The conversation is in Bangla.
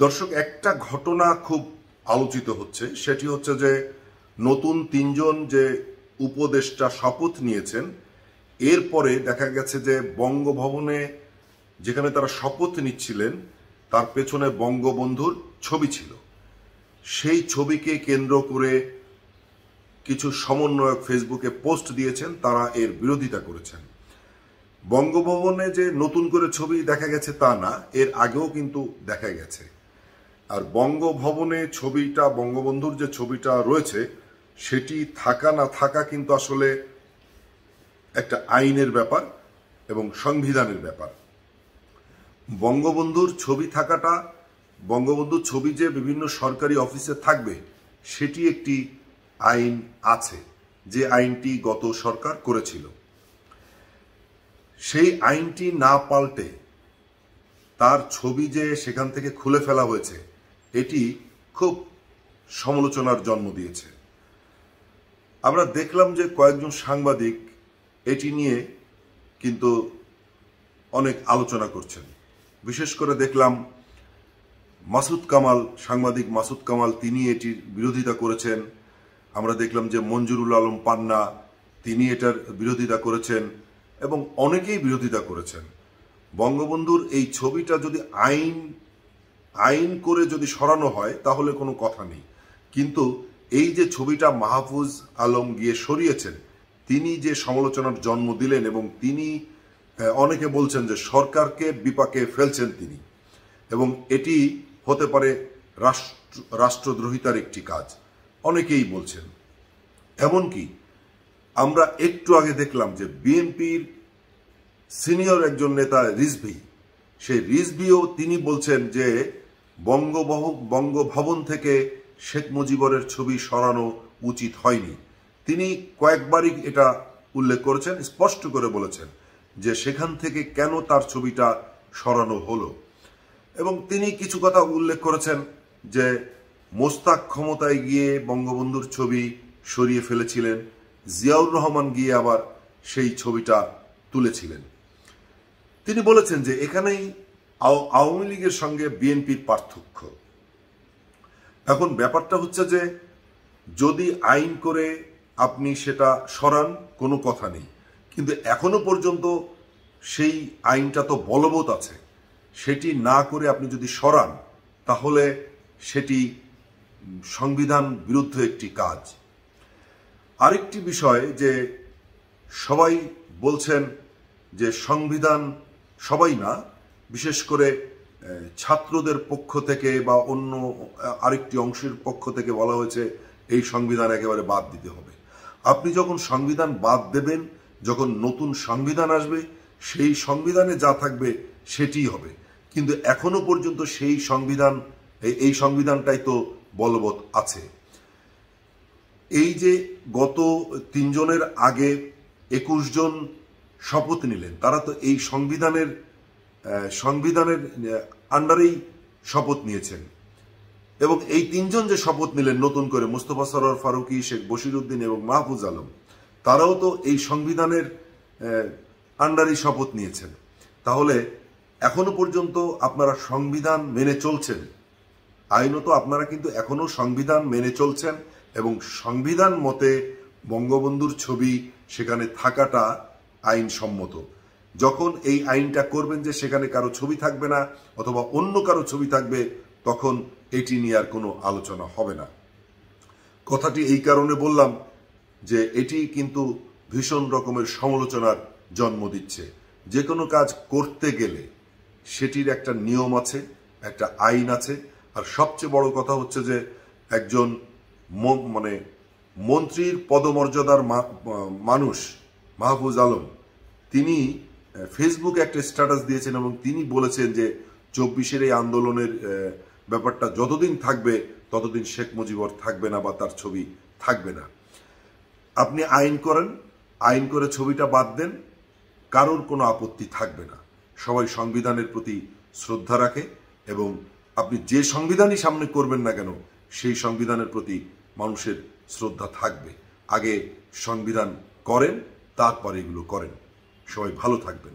দর্শক, একটা ঘটনা খুব আলোচিত হচ্ছে, সেটি হচ্ছে যে নতুন তিনজন যে উপদেষ্টা শপথ নিয়েছেন, এরপরে দেখা গেছে যে বঙ্গভবনে যেখানে তারা শপথ নিচ্ছিলেন তার পেছনে বঙ্গবন্ধুর ছবি ছিল। সেই ছবিকে কেন্দ্র করে কিছু সমন্বয়ক ফেসবুকে পোস্ট দিয়েছেন, তারা এর বিরোধিতা করেছেন। বঙ্গভবনে যে নতুন করে ছবি দেখা গেছে তা না, এর আগেও কিন্তু দেখা গেছে। আর বঙ্গভবনে ছবিটা, বঙ্গবন্ধুর যে ছবিটা রয়েছে সেটি থাকা না থাকা কিন্তু আসলে একটা আইনের ব্যাপার এবং সংবিধানের ব্যাপার। বঙ্গবন্ধুর ছবি থাকাটা, বঙ্গবন্ধুর ছবি যে বিভিন্ন সরকারি অফিসে থাকবে সেটি একটি আইন আছে, যে আইনটি গত সরকার করেছিল। সেই আইনটি না পাল্টে তার ছবি যে সেখান থেকে খুলে ফেলা হয়েছে, এটি খুব সমালোচনার জন্ম দিয়েছে। আমরা দেখলাম যে কয়েকজন সাংবাদিক এটি নিয়ে কিন্তু অনেক আলোচনা করছেন। বিশেষ করে দেখলাম মাসুদ কামাল, সাংবাদিক মাসুদ কামাল, তিনি এটির বিরোধিতা করেছেন। আমরা দেখলাম যে মঞ্জুরুল আলম পান্না, তিনি এটার বিরোধিতা করেছেন এবং অনেকেই বিরোধিতা করেছেন। বঙ্গবন্ধুর এই ছবিটা যদি আইন করে যদি সরানো হয় তাহলে কোনো কথা নেই, কিন্তু এই যে ছবিটা মাহফুজ আলম গিয়ে সরিয়েছেন, তিনি যে সমালোচনার জন্ম দিলেন এবং তিনি অনেকে বলছেন যে সরকারকে বিপাকে ফেলছেন তিনি, এবং এটি হতে পারে রাষ্ট্রদ্রোহিতার একটি কাজ, অনেকেই বলছেন। এমনকি আমরা একটু আগে দেখলাম যে বিএনপির সিনিয়র একজন নেতা রিজভী, সেই রিজভীও তিনি বলছেন যে বঙ্গভবন থেকে শেখ মুজিবরের ছবি সরানো উচিত হয়নি। তিনি কয়েকবারই এটা উল্লেখ করেছেন, স্পষ্ট করে বলেছেন যে সেখান থেকে কেন তার ছবিটা সরানো হলো। এবং তিনি কিছু কথা উল্লেখ করেছেন যে মোস্তাক ক্ষমতায় গিয়ে বঙ্গবন্ধুর ছবি সরিয়ে ফেলেছিলেন, জিয়াউর রহমান গিয়ে আবার সেই ছবিটা তুলেছিলেন। তিনি বলেছেন যে এখানেই আওয়ামী লীগের সঙ্গে বিএনপির পার্থক্য। এখন ব্যাপারটা হচ্ছে যে যদি আইন করে আপনি সেটা সরান, কোনো কথা নেই, কিন্তু এখনো পর্যন্ত সেই আইনটা তো বলবৎ আছে। সেটি না করে আপনি যদি সরান তাহলে সেটি সংবিধান বিরুদ্ধ একটি কাজ। আরেকটি বিষয় যে সবাই বলছেন যে সংবিধান, সবাই না, বিশেষ করে ছাত্রদের পক্ষ থেকে বা অন্য আরেকটি অংশের পক্ষ থেকে বলা হয়েছে এই সংবিধান একেবারে বাদ দিতে হবে। আপনি যখন সংবিধান বাদ দেবেন, যখন নতুন সংবিধান আসবে, সেই সংবিধানে যা থাকবে সেটিই হবে, কিন্তু এখনো পর্যন্ত এই সংবিধানটাই তো বলবৎ আছে। এই যে গত 3 জনের আগে 21 জন শপথ নিলেন, তারা তো এই সংবিধানের আন্ডারেই শপথ নিয়েছেন, এবং এই 3 জন যে শপথ নিলেন নতুন করে, মোস্তফা সরোয়ার ফারুকী, শেখ বশিরউদ্দিন এবং মাহফুজ আলম, তারাও তো এই সংবিধানের আন্ডারেই শপথ নিয়েছেন। তাহলে এখনো পর্যন্ত আপনারা সংবিধান মেনে চলছেন, আইনত আপনারা কিন্তু এখনো সংবিধান মেনে চলছেন, এবং সংবিধান মতে বঙ্গবন্ধুর ছবি সেখানে থাকাটা আইনসম্মত। যখন এই আইনটা করবেন যে সেখানে কারো ছবি থাকবে না অথবা অন্য কারো ছবি থাকবে, তখন এটি নিয়ে আর কোনো আলোচনা হবে না। কথাটি এই কারণে বললাম যে এটি কিন্তু ভীষণ রকমের সমালোচনার জন্ম দিচ্ছে। যে কোনো কাজ করতে গেলে সেটির একটা নিয়ম আছে, একটা আইন আছে। আর সবচেয়ে বড় কথা হচ্ছে যে একজন মন্ত্রীর পদমর্যাদার মানুষ মাহফুজ আলম, তিনি ফেসবুকে একটা স্ট্যাটাস দিয়েছেন এবং তিনি বলেছেন যে 24-এর এই আন্দোলনের ব্যাপারটা যতদিন থাকবে ততদিন শেখ মুজিবর থাকবে না বা তার ছবি থাকবে না। আপনি আইন করেন, আইন করে ছবিটা বাদ দেন, কারোর কোনো আপত্তি থাকবে না। সবাই সংবিধানের প্রতি শ্রদ্ধা রাখে, এবং আপনি যে সংবিধানই সামনে করবেন না কেন, সেই সংবিধানের প্রতি মানুষের শ্রদ্ধা থাকবে। আগে সংবিধান করেন, তারপরে এগুলো করেন। সবাই ভালো থাকবেন।